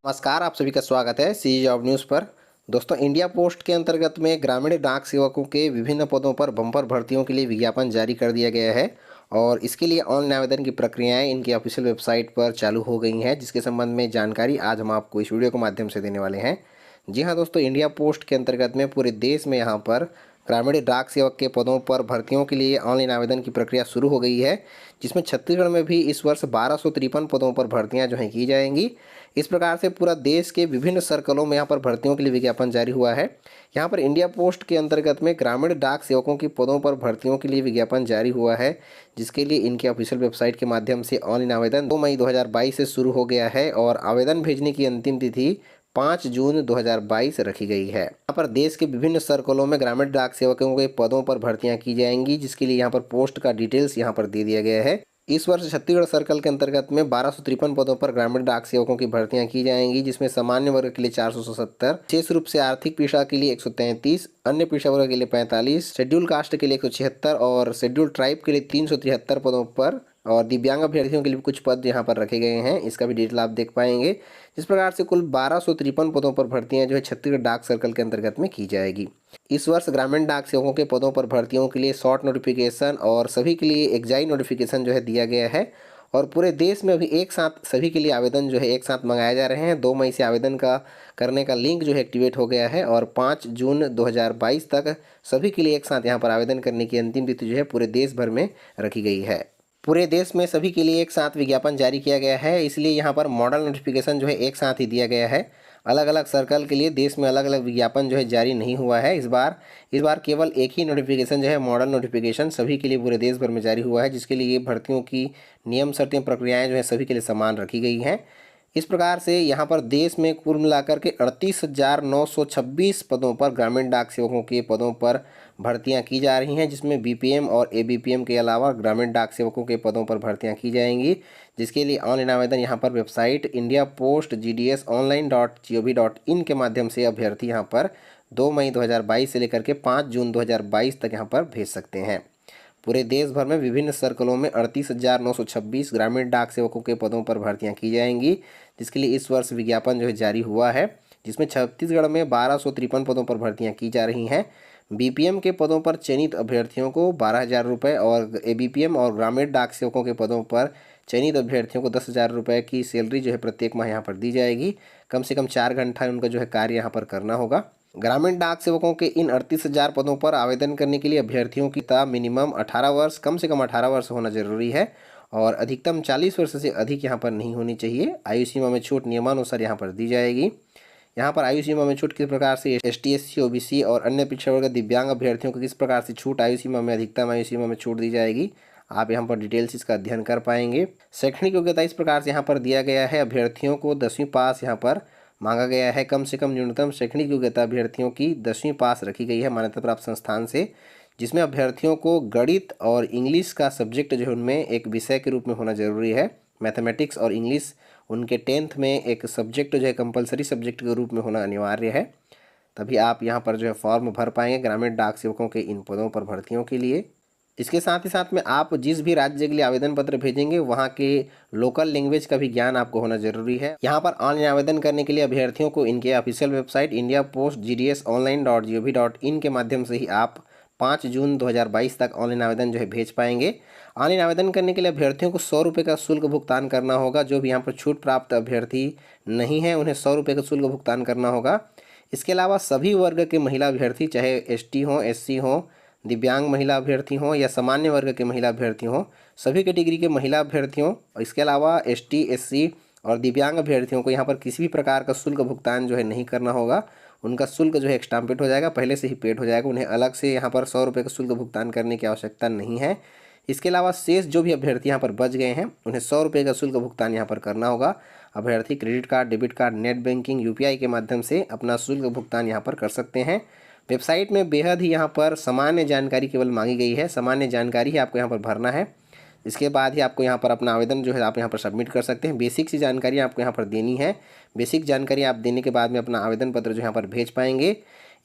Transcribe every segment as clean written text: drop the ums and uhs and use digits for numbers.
नमस्कार, आप सभी का स्वागत है सी जॉब न्यूज़ पर। दोस्तों, इंडिया पोस्ट के अंतर्गत में ग्रामीण डाक सेवकों के विभिन्न पदों पर बम्पर भर्तियों के लिए विज्ञापन जारी कर दिया गया है और इसके लिए ऑनलाइन आवेदन की प्रक्रियाएं इनकी ऑफिशियल वेबसाइट पर चालू हो गई हैं, जिसके संबंध में जानकारी आज हम आपको इस वीडियो के माध्यम से देने वाले हैं। जी हाँ दोस्तों, इंडिया पोस्ट के अंतर्गत में पूरे देश में यहाँ पर ग्रामीण डाक सेवक के पदों पर भर्तियों के लिए ऑनलाइन आवेदन की प्रक्रिया शुरू हो गई है, जिसमें छत्तीसगढ़ में भी इस वर्ष 1253 पदों पर भर्तियां जो हैं की जाएंगी। इस प्रकार से पूरा देश के विभिन्न सर्कलों में यहाँ पर भर्तियों के लिए विज्ञापन जारी हुआ है। यहाँ पर इंडिया पोस्ट के अंतर्गत में ग्रामीण डाक सेवकों की पदों पर भर्तियों के लिए विज्ञापन जारी हुआ है, जिसके लिए इनके ऑफिशियल वेबसाइट के माध्यम से ऑनलाइन आवेदन 2 मई 2022 से शुरू हो गया है और आवेदन भेजने की अंतिम तिथि 5 जून 2022 रखी गई है। यहाँ पर देश के विभिन्न सर्कलों में ग्रामीण डाक सेवकों के पदों पर भर्तियां की जाएंगी, जिसके लिए यहाँ पर पोस्ट का डिटेल्स यहाँ पर दे दिया गया है। इस वर्ष छत्तीसगढ़ सर्कल के अंतर्गत में 1253 पदों पर ग्रामीण डाक सेवकों की भर्तियां की जाएंगी, जिसमें सामान्य वर्ग के लिए 477, विशेष रूप से आर्थिक पेशा के लिए 133, अन्य पेशा वर्ग के लिए 45, शेड्यूल कास्ट के लिए 176 और शेड्यूल ट्राइब के लिए 373 पदों पर और दिव्यांग अभ्यर्थियों के लिए कुछ पद यहाँ पर रखे गए हैं। इसका भी डिटेल आप देख पाएंगे। इस प्रकार से कुल 1253 पदों पर भर्तियां जो है छत्तीसगढ़ डाक सर्कल के अंतर्गत में की जाएगी। इस वर्ष ग्रामीण डाक सेवकों के पदों पर भर्तियों के लिए शॉर्ट नोटिफिकेशन और सभी के लिए एग्जाइट नोटिफिकेशन जो है दिया गया है और पूरे देश में अभी एक साथ सभी के लिए आवेदन जो है एक साथ मंगाए जा रहे हैं। 2 मई से आवेदन का करने का लिंक जो है एक्टिवेट हो गया है और 5 जून 2022 तक सभी के लिए एक साथ यहाँ पर आवेदन करने की अंतिम तिथि जो है पूरे देश भर में रखी गई है। पूरे देश में सभी के लिए एक साथ विज्ञापन जारी किया गया है, इसलिए यहाँ पर मॉडल नोटिफिकेशन जो है एक साथ ही दिया गया है। अलग अलग सर्कल के लिए देश में अलग अलग विज्ञापन जो है जारी नहीं हुआ है। इस बार केवल एक ही नोटिफिकेशन जो है मॉडल नोटिफिकेशन सभी के लिए पूरे देश भर में जारी हुआ है, जिसके लिए भर्तियों की नियम शर्तें प्रक्रियाएं जो है सभी के लिए समान रखी गई हैं। इस प्रकार से यहाँ पर देश में कुल मिलाकर के 38,926 पदों पर ग्रामीण डाक सेवकों के पदों पर भर्तियां की जा रही हैं, जिसमें बीपीएम और एबीपीएम के अलावा ग्रामीण डाक सेवकों के पदों पर भर्तियां की जाएंगी, जिसके लिए ऑनलाइन आवेदन यहाँ पर वेबसाइट इंडिया पोस्ट gdsonline.gov.in के माध्यम से अभ्यर्थी यहाँ पर 2 मई 2022 से लेकर के 5 जून 2022 तक यहाँ पर भेज सकते हैं। पूरे देश भर में विभिन्न सर्कलों में 38,926 ग्रामीण डाक सेवकों के पदों पर भर्तियां की जाएंगी, जिसके लिए इस वर्ष विज्ञापन जो है जारी हुआ है, जिसमें छत्तीसगढ़ में 1253 पदों पर भर्तियां की जा रही हैं। बीपीएम के पदों पर चयनित अभ्यर्थियों को 12,000 रुपये और एबीपीएम और ग्रामीण डाक सेवकों के पदों पर चयनित अभ्यर्थियों को 10,000 रुपये की सैलरी जो है प्रत्येक माह यहाँ पर दी जाएगी। कम से कम 4 घंटा उनका जो है कार्य यहाँ पर करना होगा। ग्रामीण डाक सेवकों के इन 38,000 पदों पर आवेदन करने के लिए अभ्यर्थियों की मिनिमम 18 वर्ष कम से कम 18 वर्ष होना जरूरी है और अधिकतम 40 वर्ष से अधिक यहाँ पर नहीं होनी चाहिए। आयु सीमा में छूट नियमानुसार यहाँ पर दी जाएगी। यहाँ पर आयु सीमा में छूट किस प्रकार से ST SC OBC और अन्य पिछड़ा वर्ग दिव्यांग अभ्यर्थियों को किस प्रकार से छूट आयु सीमा में अधिकतम आयु सीमा में छूट दी जाएगी, आप यहाँ पर डिटेल्स इसका अध्ययन कर पाएंगे। शैक्षणिक योग्यता इस प्रकार से यहाँ पर दिया गया है। अभ्यर्थियों को 10वीं पास यहाँ पर मांगा गया है। कम से कम न्यूनतम शैक्षणिक योग्यता अभ्यर्थियों की 10वीं पास रखी गई है मान्यता प्राप्त संस्थान से, जिसमें अभ्यर्थियों को गणित और इंग्लिश का सब्जेक्ट जो है उनमें एक विषय के रूप में होना जरूरी है। मैथमेटिक्स और इंग्लिश उनके 10th में एक सब्जेक्ट जो है कंपलसरी सब्जेक्ट के रूप में होना अनिवार्य है, तभी आप यहाँ पर जो है फॉर्म भर पाएंगे ग्रामीण डाक सेवकों के इन पदों पर भर्तियों के लिए। इसके साथ ही साथ में आप जिस भी राज्य के लिए आवेदन पत्र भेजेंगे वहाँ के लोकल लैंग्वेज का भी ज्ञान आपको होना जरूरी है। यहाँ पर ऑनलाइन आवेदन करने के लिए अभ्यर्थियों को इनके official website India post gdsonline.gov.in के माध्यम से ही आप 5 जून 2022 तक ऑनलाइन आवेदन जो है भेज पाएंगे। ऑनलाइन आवेदन करने के लिए अभ्यर्थियों को 100 रुपये का शुल्क भुगतान करना होगा। जो भी यहाँ पर छूट प्राप्त अभ्यर्थी नहीं है उन्हें 100 रुपये का शुल्क भुगतान करना होगा। इसके अलावा सभी वर्ग के महिला अभ्यर्थी, चाहे ST हों, SC हों, दिव्यांग महिला अभ्यर्थी हों या सामान्य वर्ग के महिला अभ्यर्थी हों, सभी कैटेगरी के महिला अभ्यर्थियों, इसके अलावा ST SC और दिव्यांग अभ्यर्थियों को यहाँ पर किसी भी प्रकार का शुल्क भुगतान जो है नहीं करना होगा। उनका शुल्क जो है एक्सटाम्पेट हो जाएगा, पहले से ही पेड हो जाएगा। उन्हें अलग से यहाँ पर 100 रुपये का शुल्क भुगतान करने की आवश्यकता नहीं है। इसके अलावा शेष जो भी अभ्यर्थी यहाँ पर बच गए हैं उन्हें 100 रुपये का शुल्क भुगतान यहाँ पर करना होगा। अभ्यर्थी credit card, debit card, net banking, UPI के माध्यम से अपना शुल्क भुगतान यहाँ पर कर सकते हैं। वेबसाइट में बेहद ही यहाँ पर सामान्य जानकारी केवल मांगी गई है। सामान्य जानकारी ही आपको यहाँ पर भरना है। इसके बाद ही आपको यहाँ पर अपना आवेदन जो है आप यहाँ पर सबमिट कर सकते हैं। बेसिक सी जानकारी आपको यहाँ पर देनी है। बेसिक जानकारी आप देने के बाद में अपना आवेदन पत्र जो यहाँ पर भेज पाएंगे।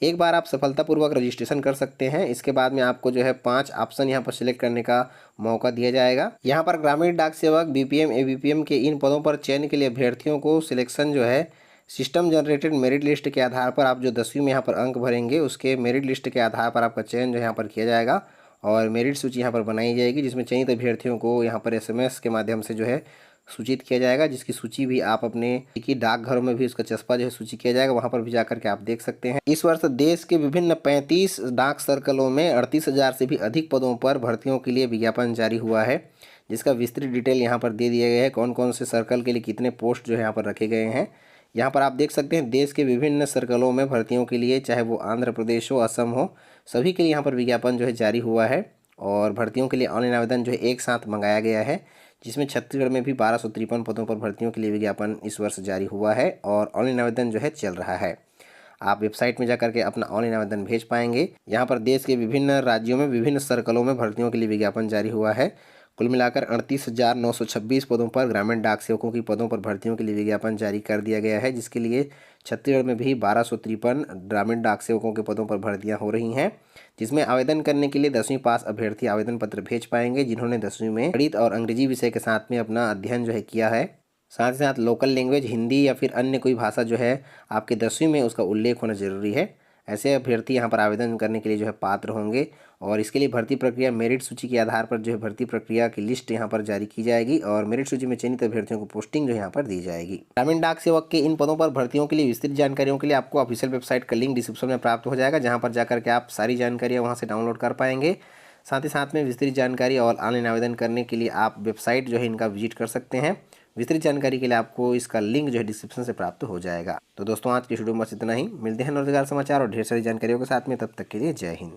एक बार आप सफलतापूर्वक रजिस्ट्रेशन कर सकते हैं। इसके बाद में आपको जो है 5 ऑप्शन यहाँ पर सिलेक्ट करने का मौका दिया जाएगा। यहाँ पर ग्रामीण डाक सेवक BPM ABPM के इन पदों पर चयन के लिए अभ्यर्थियों को सिलेक्शन जो है सिस्टम जनरेटेड मेरिट लिस्ट के आधार पर आप जो 10वीं में यहाँ पर अंक भरेंगे उसके मेरिट लिस्ट के आधार पर आपका चयन जो है यहाँ पर किया जाएगा और मेरिट सूची यहाँ पर बनाई जाएगी, जिसमें चयनित अभ्यर्थियों को यहाँ पर SMS के माध्यम से जो है सूचित किया जाएगा, जिसकी सूची भी आप अपने की डाकघरों में भी उसका चस्पा जो है सूची किया जाएगा, वहाँ पर भी जाकर के आप देख सकते हैं। इस वर्ष देश के विभिन्न 35 डाक सर्कलों में 38,000 से भी अधिक पदों पर भर्तियों के लिए विज्ञापन जारी हुआ है, जिसका विस्तृत डिटेल यहाँ पर दे दिया गया है। कौन कौन से सर्कल के लिए कितने पोस्ट जो है यहाँ पर रखे गए हैं, यहाँ पर आप देख सकते हैं। देश के विभिन्न सर्कलों में भर्तियों के लिए, चाहे वो आंध्र प्रदेश हो, असम हो, सभी के लिए यहाँ पर विज्ञापन जो है जारी हुआ है और भर्तियों के लिए ऑनलाइन आवेदन जो है एक साथ मंगाया गया है, जिसमें छत्तीसगढ़ में भी 1253 पदों पर भर्तियों के लिए विज्ञापन इस वर्ष जारी हुआ है और ऑनलाइन आवेदन जो है चल रहा है। आप वेबसाइट में जाकर के अपना ऑनलाइन आवेदन भेज पाएंगे। यहाँ पर देश के विभिन्न राज्यों में विभिन्न सर्कलों में भर्तियों के लिए विज्ञापन जारी हुआ है। कुल मिलाकर 38,926 पदों पर ग्रामीण डाक सेवकों की पदों पर भर्तियों के लिए विज्ञापन जारी कर दिया गया है, जिसके लिए छत्तीसगढ़ में भी 1253 ग्रामीण डाक सेवकों के पदों पर भर्तियां हो रही हैं, जिसमें आवेदन करने के लिए 10वीं पास अभ्यर्थी आवेदन पत्र भेज पाएंगे, जिन्होंने 10वीं में गणित और अंग्रेजी विषय के साथ में अपना अध्ययन जो है किया है। साथ ही साथ लोकल लैंग्वेज हिंदी या फिर अन्य कोई भाषा जो है आपके 10वीं में उसका उल्लेख होना जरूरी है। ऐसे अभ्यर्थी यहाँ पर आवेदन करने के लिए जो है पात्र होंगे और इसके लिए भर्ती प्रक्रिया मेरिट सूची के आधार पर जो है भर्ती प्रक्रिया की लिस्ट यहाँ पर जारी की जाएगी और मेरिट सूची में चयनित अभ्यर्थियों को पोस्टिंग जो यहाँ पर दी जाएगी। ग्रामीण डाक सेवक के इन पदों पर भर्तियों के लिए विस्तृत जानकारियों के लिए आपको ऑफिशियल वेबसाइट का लिंक डिस्क्रिप्शन में प्राप्त हो जाएगा, जहाँ पर जाकर के आप सारी जानकारियाँ वहाँ से डाउनलोड कर पाएंगे। साथ ही साथ में विस्तृत जानकारी और ऑनलाइन आवेदन करने के लिए आप वेबसाइट जो है इनका विजिट कर सकते हैं। विस्तृत जानकारी के लिए आपको इसका लिंक जो है डिस्क्रिप्शन से प्राप्त हो जाएगा। तो दोस्तों आज की वीडियो में बस इतना ही। मिलते हैं रोजगार समाचार और ढेर सारी जानकारियों के साथ में, तब तक के लिए जय हिंद।